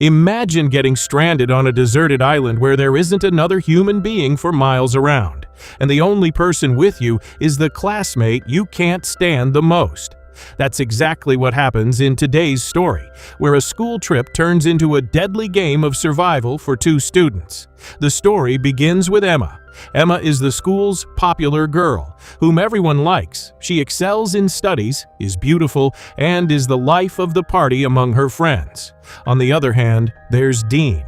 Imagine getting stranded on a deserted island where there isn't another human being for miles around, and the only person with you is the classmate you can't stand the most. That's exactly what happens in today's story, where a school trip turns into a deadly game of survival for two students. The story begins with Emma. Emma is the school's popular girl, whom everyone likes. She excels in studies, is beautiful, and is the life of the party among her friends. On the other hand, there's Dean.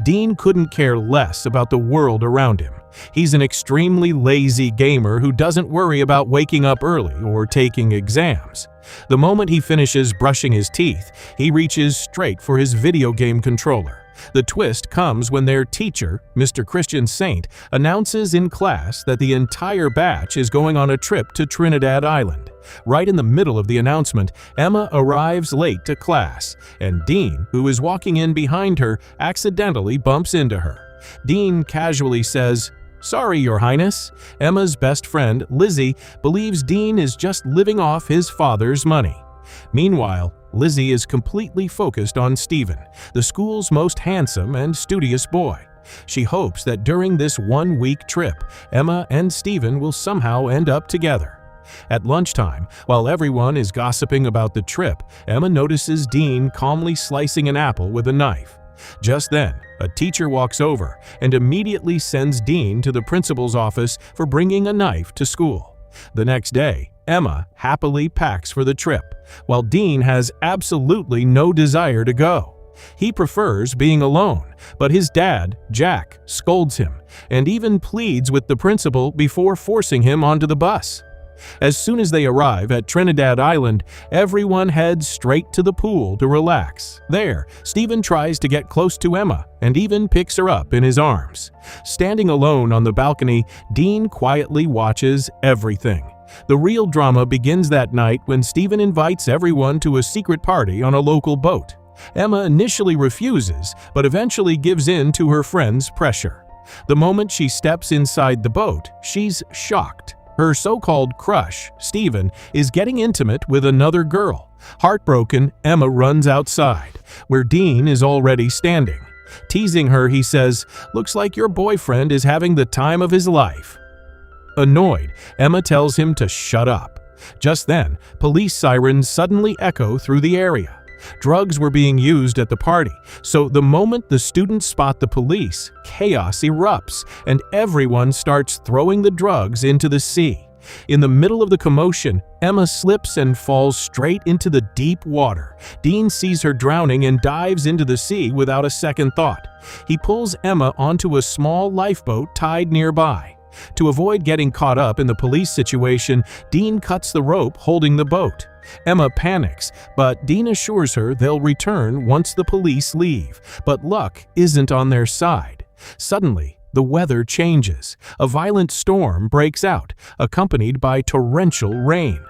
Dean couldn't care less about the world around him. He's an extremely lazy gamer who doesn't worry about waking up early or taking exams. The moment he finishes brushing his teeth, he reaches straight for his video game controller. The twist comes when their teacher, Mr. Christian Saint, announces in class that the entire batch is going on a trip to Trinidad Island. Right in the middle of the announcement, Emma arrives late to class, and Dean, who is walking in behind her, accidentally bumps into her. Dean casually says, "Sorry, Your Highness." Emma's best friend, Lizzie, believes Dean is just living off his father's money. Meanwhile, Lizzie is completely focused on Stephen, the school's most handsome and studious boy. She hopes that during this one-week trip, Emma and Stephen will somehow end up together. At lunchtime, while everyone is gossiping about the trip, Emma notices Dean calmly slicing an apple with a knife. Just then, a teacher walks over and immediately sends Dean to the principal's office for bringing a knife to school. The next day, Emma happily packs for the trip, while Dean has absolutely no desire to go. He prefers being alone, but his dad, Jack, scolds him and even pleads with the principal before forcing him onto the bus. As soon as they arrive at Trinidad Island, everyone heads straight to the pool to relax. There, Stephen tries to get close to Emma and even picks her up in his arms. Standing alone on the balcony, Dean quietly watches everything. The real drama begins that night when Stephen invites everyone to a secret party on a local boat. Emma initially refuses, but eventually gives in to her friend's pressure. The moment she steps inside the boat, she's shocked. Her so-called crush, Stephen, is getting intimate with another girl. Heartbroken, Emma runs outside, where Dean is already standing. Teasing her, he says, "Looks like your boyfriend is having the time of his life." Annoyed, Emma tells him to shut up. Just then, police sirens suddenly echo through the area. Drugs were being used at the party, so the moment the students spot the police, chaos erupts and everyone starts throwing the drugs into the sea. In the middle of the commotion, Emma slips and falls straight into the deep water. Dean sees her drowning and dives into the sea without a second thought. He pulls Emma onto a small lifeboat tied nearby. To avoid getting caught up in the police situation, Dean cuts the rope holding the boat. Emma panics, but Dean assures her they'll return once the police leave. But luck isn't on their side. Suddenly, the weather changes. A violent storm breaks out, accompanied by torrential rain.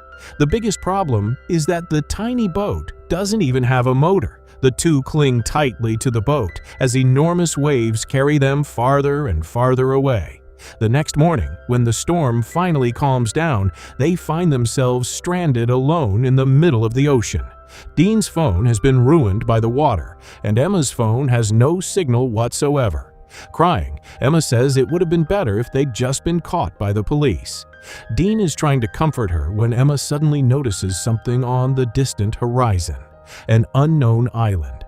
The biggest problem is that the tiny boat doesn't even have a motor. The two cling tightly to the boat as enormous waves carry them farther and farther away. The next morning, when the storm finally calms down, they find themselves stranded alone in the middle of the ocean. Dean's phone has been ruined by the water, and Emma's phone has no signal whatsoever. Crying, Emma says it would have been better if they'd just been caught by the police. Dean is trying to comfort her when Emma suddenly notices something on the distant horizon: an unknown island.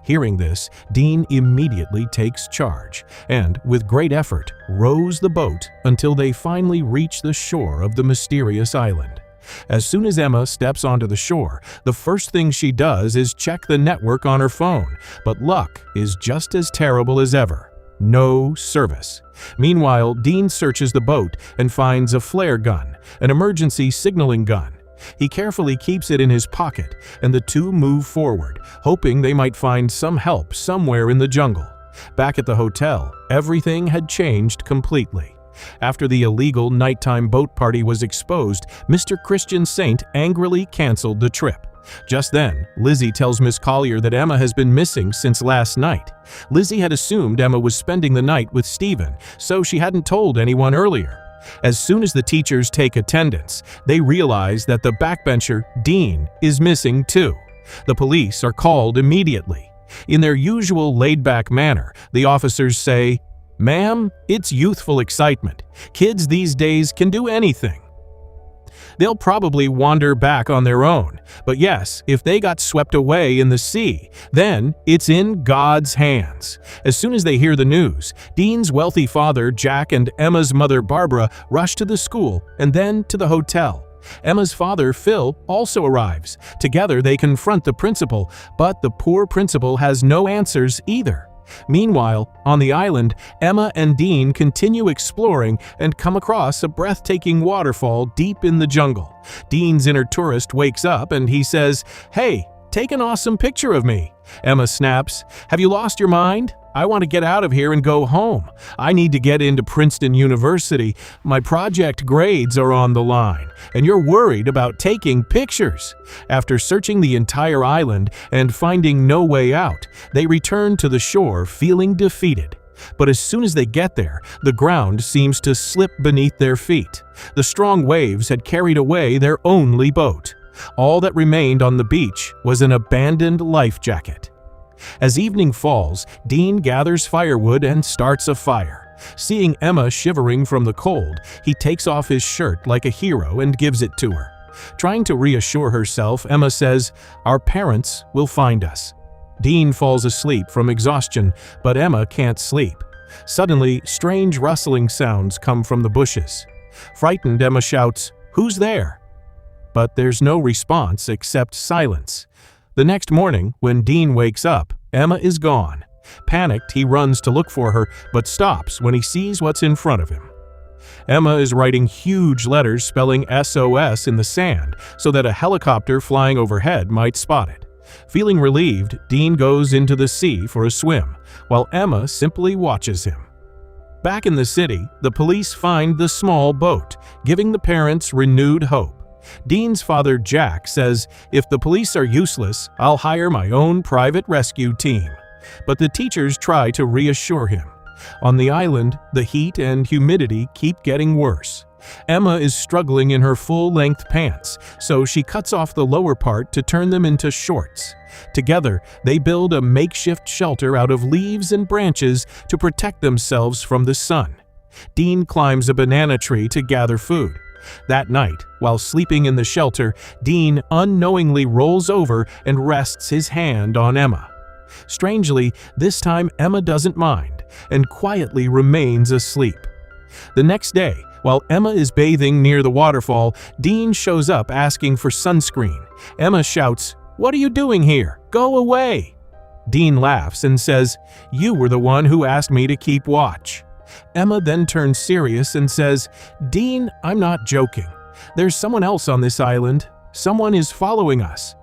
Hearing this, Dean immediately takes charge and, with great effort, rows the boat until they finally reach the shore of the mysterious island. As soon as Emma steps onto the shore, the first thing she does is check the network on her phone, but luck is just as terrible as ever. No service. Meanwhile, Dean searches the boat and finds a flare gun, an emergency signaling gun. He carefully keeps it in his pocket, and the two move forward, hoping they might find some help somewhere in the jungle. Back at the hotel, everything had changed completely. After the illegal nighttime boat party was exposed, Mr. Christian Saint angrily canceled the trip. Just then, Lizzie tells Miss Collier that Emma has been missing since last night. Lizzie had assumed Emma was spending the night with Stephen, so she hadn't told anyone earlier. As soon as the teachers take attendance, they realize that the backbencher, Dean, is missing too. The police are called immediately. In their usual laid-back manner, the officers say, "Ma'am, it's youthful excitement. Kids these days can do anything." They'll probably wander back on their own, but yes, if they got swept away in the sea, then it's in God's hands. As soon as they hear the news, Dean's wealthy father, Jack, and Emma's mother, Barbara, rush to the school and then to the hotel. Emma's father, Phil, also arrives. Together, they confront the principal, but the poor principal has no answers either. Meanwhile, on the island, Emma and Dean continue exploring and come across a breathtaking waterfall deep in the jungle. Dean's inner tourist wakes up and he says, "Hey, take an awesome picture of me." Emma snaps, "Have you lost your mind? I want to get out of here and go home. I need to get into Princeton University. My project grades are on the line, and you're worried about taking pictures." After searching the entire island and finding no way out, they return to the shore feeling defeated. But as soon as they get there, the ground seems to slip beneath their feet. The strong waves had carried away their only boat. All that remained on the beach was an abandoned life jacket. As evening falls, Dean gathers firewood and starts a fire. Seeing Emma shivering from the cold, he takes off his shirt like a hero and gives it to her. Trying to reassure herself, Emma says, "Our parents will find us." Dean falls asleep from exhaustion, but Emma can't sleep. Suddenly, strange rustling sounds come from the bushes. Frightened, Emma shouts, "Who's there?" But there's no response except silence. The next morning, when Dean wakes up, Emma is gone. Panicked, he runs to look for her, but stops when he sees what's in front of him. Emma is writing huge letters spelling SOS in the sand so that a helicopter flying overhead might spot it. Feeling relieved, Dean goes into the sea for a swim, while Emma simply watches him. Back in the city, the police find the small boat, giving the parents renewed hope. Dean's father, Jack, says, "If the police are useless, I'll hire my own private rescue team." But the teachers try to reassure him. On the island, the heat and humidity keep getting worse. Emma is struggling in her full-length pants, so she cuts off the lower part to turn them into shorts. Together, they build a makeshift shelter out of leaves and branches to protect themselves from the sun. Dean climbs a banana tree to gather food. That night, while sleeping in the shelter, Dean unknowingly rolls over and rests his hand on Emma. Strangely, this time Emma doesn't mind and quietly remains asleep. The next day, while Emma is bathing near the waterfall, Dean shows up asking for sunscreen. Emma shouts, "What are you doing here? Go away!" Dean laughs and says, "You were the one who asked me to keep watch." Emma then turns serious and says, "Dean, I'm not joking. There's someone else on this island. Someone is following us."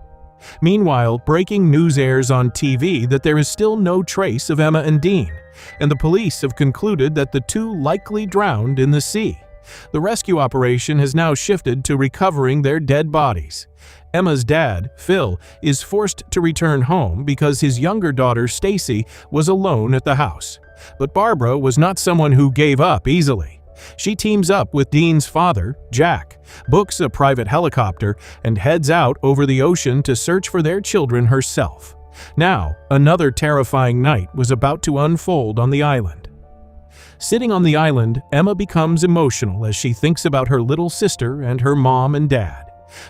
Meanwhile, breaking news airs on TV that there is still no trace of Emma and Dean, and the police have concluded that the two likely drowned in the sea. The rescue operation has now shifted to recovering their dead bodies. Emma's dad, Phil, is forced to return home because his younger daughter, Stacy, was alone at the house. But Barbara was not someone who gave up easily. She teams up with Dean's father, Jack, books a private helicopter, and heads out over the ocean to search for their children herself. Now, another terrifying night was about to unfold on the island. Sitting on the island, Emma becomes emotional as she thinks about her little sister and her mom and dad.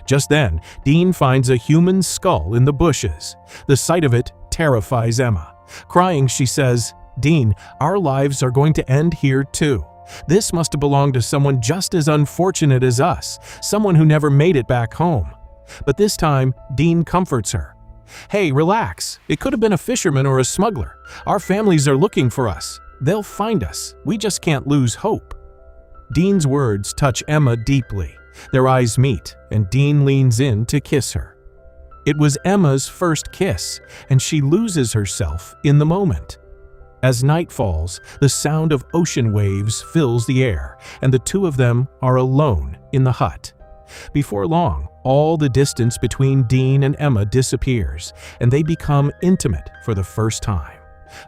Just then, Dean finds a human skull in the bushes. The sight of it terrifies Emma. Crying, she says, "Dean, our lives are going to end here too. This must have belonged to someone just as unfortunate as us, someone who never made it back home." But this time, Dean comforts her. "Hey, relax. It could have been a fisherman or a smuggler. Our families are looking for us. They'll find us. We just can't lose hope." Dean's words touch Emma deeply. Their eyes meet, and Dean leans in to kiss her. It was Emma's first kiss, and she loses herself in the moment. As night falls, the sound of ocean waves fills the air, and the two of them are alone in the hut. Before long, all the distance between Dean and Emma disappears, and they become intimate for the first time.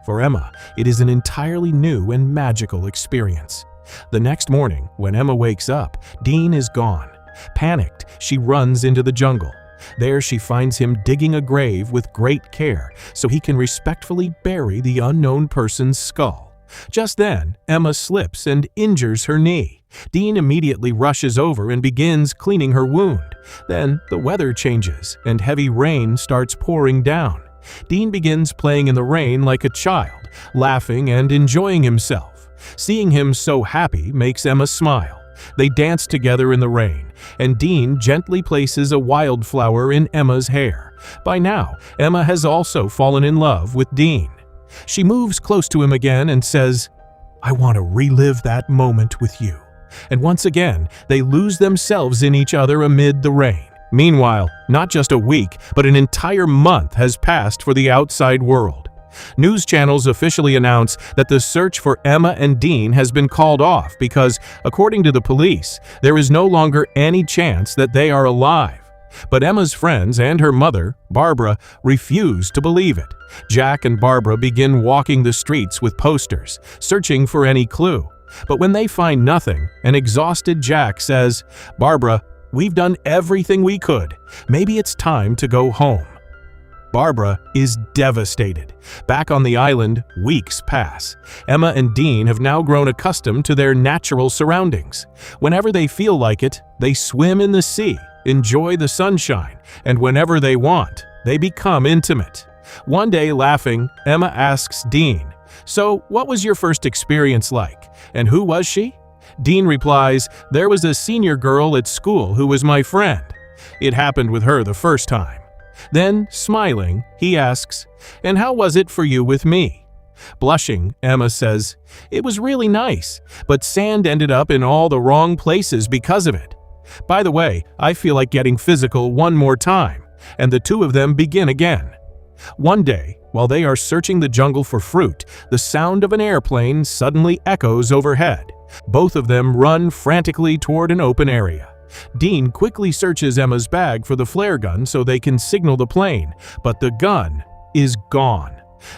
For Emma, it is an entirely new and magical experience. The next morning, when Emma wakes up, Dean is gone. Panicked, she runs into the jungle. There she finds him digging a grave with great care so he can respectfully bury the unknown person's skull. Just then, Emma slips and injures her knee. Dean immediately rushes over and begins cleaning her wound. Then the weather changes and heavy rain starts pouring down. Dean begins playing in the rain like a child, laughing and enjoying himself. Seeing him so happy makes Emma smile. They dance together in the rain, and Dean gently places a wildflower in Emma's hair. By now, Emma has also fallen in love with Dean. She moves close to him again and says, "I want to relive that moment with you." And once again, they lose themselves in each other amid the rain. Meanwhile, not just a week, but an entire month has passed for the outside world. News channels officially announce that the search for Emma and Dean has been called off because, according to the police, there is no longer any chance that they are alive. But Emma's friends and her mother, Barbara, refuse to believe it. Jack and Barbara begin walking the streets with posters, searching for any clue. But when they find nothing, an exhausted Jack says, "Barbara, we've done everything we could. Maybe it's time to go home." Barbara is devastated. Back on the island, weeks pass. Emma and Dean have now grown accustomed to their natural surroundings. Whenever they feel like it, they swim in the sea, enjoy the sunshine, and whenever they want, they become intimate. One day, laughing, Emma asks Dean, "So, what was your first experience like? And who was she?" Dean replies, "There was a senior girl at school who was my friend. It happened with her the first time." Then, smiling, he asks, "And how was it for you with me?" Blushing, Emma says, "It was really nice, but sand ended up in all the wrong places because of it. By the way, I feel like getting physical one more time," and the two of them begin again. One day, while they are searching the jungle for fruit, the sound of an airplane suddenly echoes overhead. Both of them run frantically toward an open area. Dean quickly searches Emma's bag for the flare gun so they can signal the plane, but the gun is gone.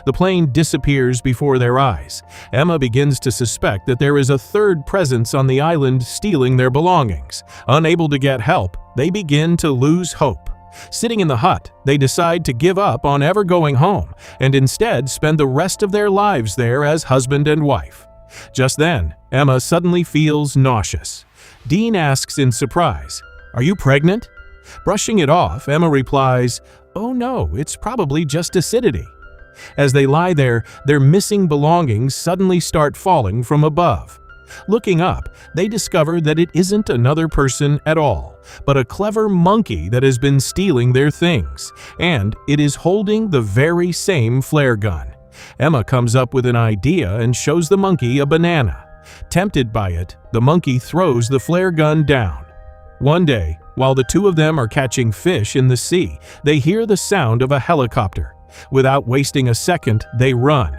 The plane disappears before their eyes. Emma begins to suspect that there is a third presence on the island stealing their belongings. Unable to get help, they begin to lose hope. Sitting in the hut, they decide to give up on ever going home and instead spend the rest of their lives there as husband and wife. Just then, Emma suddenly feels nauseous. Dean asks in surprise, "Are you pregnant?" Brushing it off, Emma replies, "Oh no, it's probably just acidity." As they lie there, their missing belongings suddenly start falling from above. Looking up, they discover that it isn't another person at all, but a clever monkey that has been stealing their things, and it is holding the very same flare gun. Emma comes up with an idea and shows the monkey a banana. Tempted by it, the monkey throws the flare gun down. One day, while the two of them are catching fish in the sea, they hear the sound of a helicopter. Without wasting a second, they run.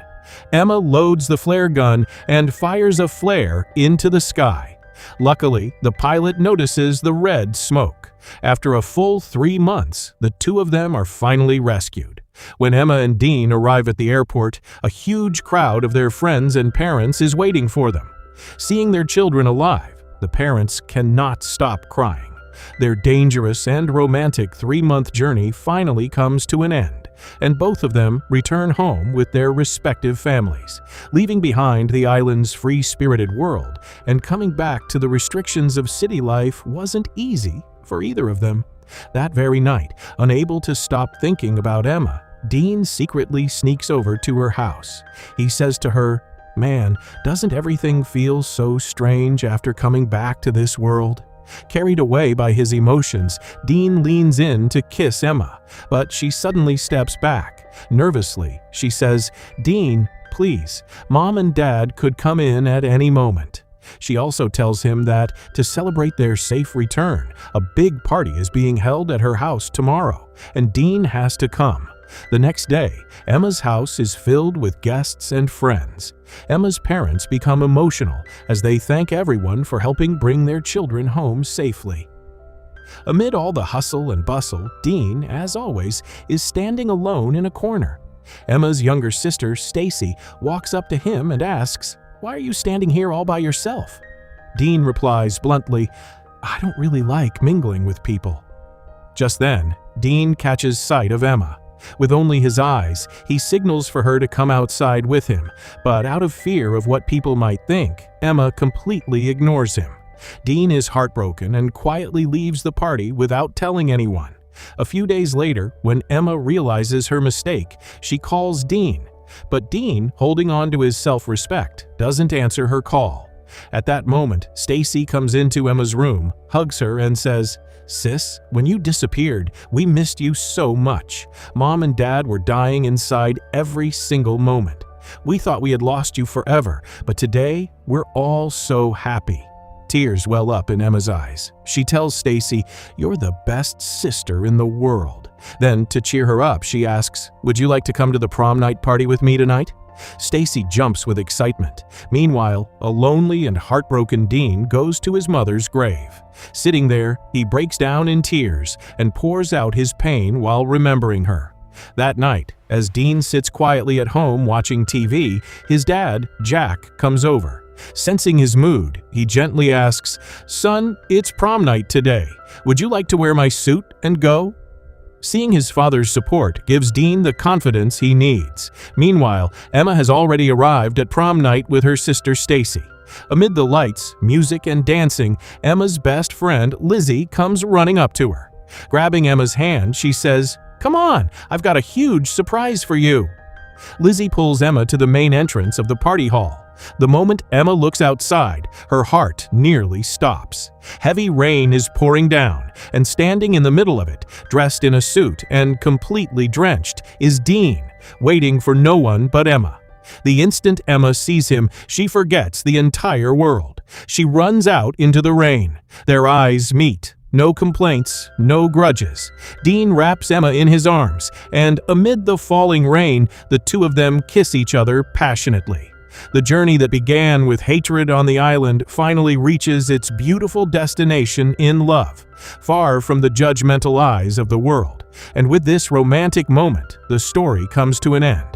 Emma loads the flare gun and fires a flare into the sky. Luckily, the pilot notices the red smoke. After a full 3 months, the two of them are finally rescued. When Emma and Dean arrive at the airport, a huge crowd of their friends and parents is waiting for them. Seeing their children alive, the parents cannot stop crying. Their dangerous and romantic 3-month journey finally comes to an end, and both of them return home with their respective families, leaving behind the island's free-spirited world, and coming back to the restrictions of city life wasn't easy for either of them. That very night, unable to stop thinking about Emma, Dean secretly sneaks over to her house. He says to her, "Man, doesn't everything feel so strange after coming back to this world?" Carried away by his emotions, Dean leans in to kiss Emma, but she suddenly steps back. Nervously, she says, "Dean, please, Mom and Dad could come in at any moment." She also tells him that to celebrate their safe return, a big party is being held at her house tomorrow, and Dean has to come. The next day, Emma's house is filled with guests and friends. Emma's parents become emotional as they thank everyone for helping bring their children home safely. Amid all the hustle and bustle, Dean, as always, is standing alone in a corner. Emma's younger sister, Stacy, walks up to him and asks, "Why are you standing here all by yourself?" Dean replies bluntly, "I don't really like mingling with people." Just then, Dean catches sight of Emma. With only his eyes, he signals for her to come outside with him, but out of fear of what people might think, Emma completely ignores him. Dean is heartbroken and quietly leaves the party without telling anyone. A few days later, when Emma realizes her mistake, she calls Dean. But Dean, holding on to his self-respect, doesn't answer her call. At that moment, Stacy comes into Emma's room, hugs her, and says, "Sis, when you disappeared, we missed you so much. Mom and Dad were dying inside every single moment. We thought we had lost you forever, but today, we're all so happy." Tears well up in Emma's eyes. She tells Stacy, "You're the best sister in the world." Then, to cheer her up, she asks, "Would you like to come to the prom night party with me tonight?" Stacy jumps with excitement. Meanwhile, a lonely and heartbroken Dean goes to his mother's grave. Sitting there, he breaks down in tears and pours out his pain while remembering her. That night, as Dean sits quietly at home watching TV, his dad, Jack, comes over. Sensing his mood, he gently asks, "Son, it's prom night today. Would you like to wear my suit and go?" Seeing his father's support gives Dean the confidence he needs. Meanwhile, Emma has already arrived at prom night with her sister Stacy. Amid the lights, music, and dancing, Emma's best friend, Lizzie, comes running up to her. Grabbing Emma's hand, she says, "Come on, I've got a huge surprise for you." Lizzie pulls Emma to the main entrance of the party hall. The moment Emma looks outside, her heart nearly stops. Heavy rain is pouring down, and standing in the middle of it, dressed in a suit and completely drenched, is Dean, waiting for no one but Emma. The instant Emma sees him, she forgets the entire world. She runs out into the rain. Their eyes meet. No complaints, no grudges. Dean wraps Emma in his arms, and amid the falling rain, the two of them kiss each other passionately. The journey that began with hatred on the island finally reaches its beautiful destination in love, far from the judgmental eyes of the world. And with this romantic moment, the story comes to an end.